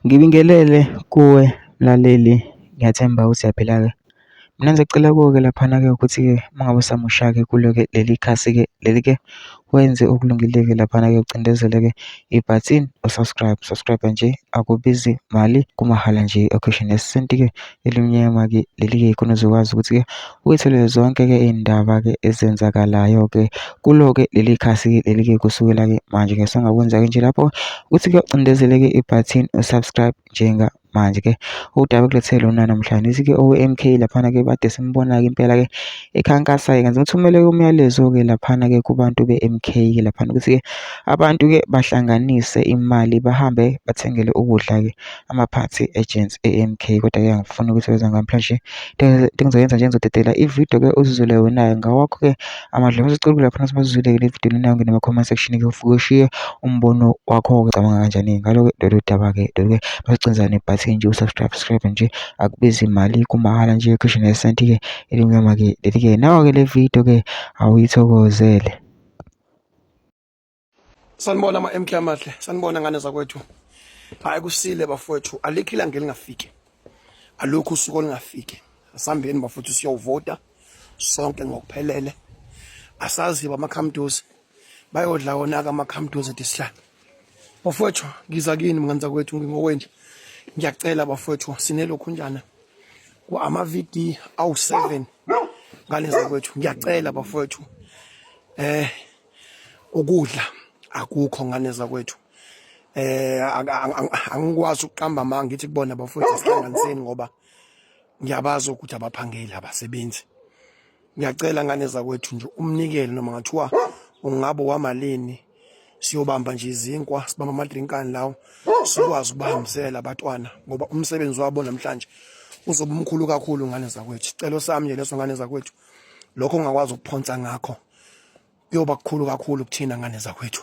Ngibingelele kuwe mlaleli, ngiyathemba ukuthi uyaphila-ke. Mina ngizocela kuwe-ke laphana-ke ukuthi-ke uma ngabe usamusha-ke kulo-ke leli khasi-ke leli-ke wenze okulungile-ke laphana-ke ucindezele-ke ibhathini subscribe nje, akubizi mali, kumahhala nje occasion yesenti-ke elimnyama-ke leli-ke khona uzokwazi ukuthi-ke uyithole zonke-ke iy'ndaba-ke ezenzakalayo-ke kulo-ke leli khasi-ke leli-ke kusukela-ke manje-ke songakwenza-ke nje lapho ukuthi-ke ucindezele-ke ibhathini usubscribe njengamanje-ke. Udaba kulethele lona namhlanje ithi-ke owe-MK laphana-ke kade simbona-ke impela-ke ekhankasa-ke kanti ngithumele-ke umyalezo-ke laphana-ke kubantu be-MK-ke laphana ukuthi-ke abantu-ke bahlanganise imali bahambe bathengele ukudla-ke ama-party agents e-MK. Kodwa-ke angifuni ukuthi wenza namhlanje into engizoyenza nje ngizodedela ividiyo-ke ozizwele wena ngawakho-ke amadlozi masicela laphana simazwile-ke le video lena ungene ema-comment section-ke ufike ushiye umbono wakho-ke cabanga kanjani ngalo-ke lolu daba-ke lolu-ke basicindezela nebhathini nje usubscribe nje akubizi imali kumahhala nje occasion yesenti-ke elimnyama-ke leli-ke nawe-ke le video-ke awuyithokozele. Sanibona ama-MK amahle, sanibona ngane zakwethu. Hayi kusile bafowethu, alikho ilanga elingafiki. Alukho usuku olungafiki. Asambeni bafowethu siyovota sonke ngokuphelele. Asazi bamakhamdozi bayodla wona-ke amakhamdozi disihlala. Bafowethu ngiza kini mngane zakwethu ngingowenu. Ngiyacela bafowethu sinelokhu njana ku-ama-VD awu-7 ngane zakwethu. Ngiyacela bafowethu ukudla akukho ngane zakwethu. Angikwazi ukuqamba manga ngithi kubona bafowethu sihlanganiseni ngoba ngiyabazi ukuthi abaphangeli abasebenzi. Ngiyacela ngane zakwethu nje umnikele noma ngathiwa ungabe wamalini siyobamba nje izinkwa sibamba amadrinkani lawo sikwazi ukubahambisela abantwana ngoba umsebenzi wabo namhlanje uzoba umkhulu kakhulu ngane zakwethu. Sicelo sami nje leso ngane zakwethu lokho ongakwazi ukuphonsa ngakho kuyoba kukhulu kakhulu kuthina ngane zakwethu.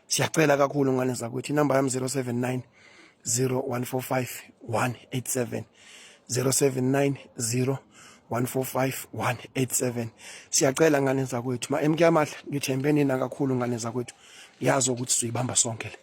Siyacela kakhulu ngane zakwethu. Inamba yami 079 0145 187 079 0145 187. Siyacela ngane zakwethu ma-MK amahle ngithembeni na kakhulu ngane zakwethu. Yazi ukuthi sizoyibamba sonke le.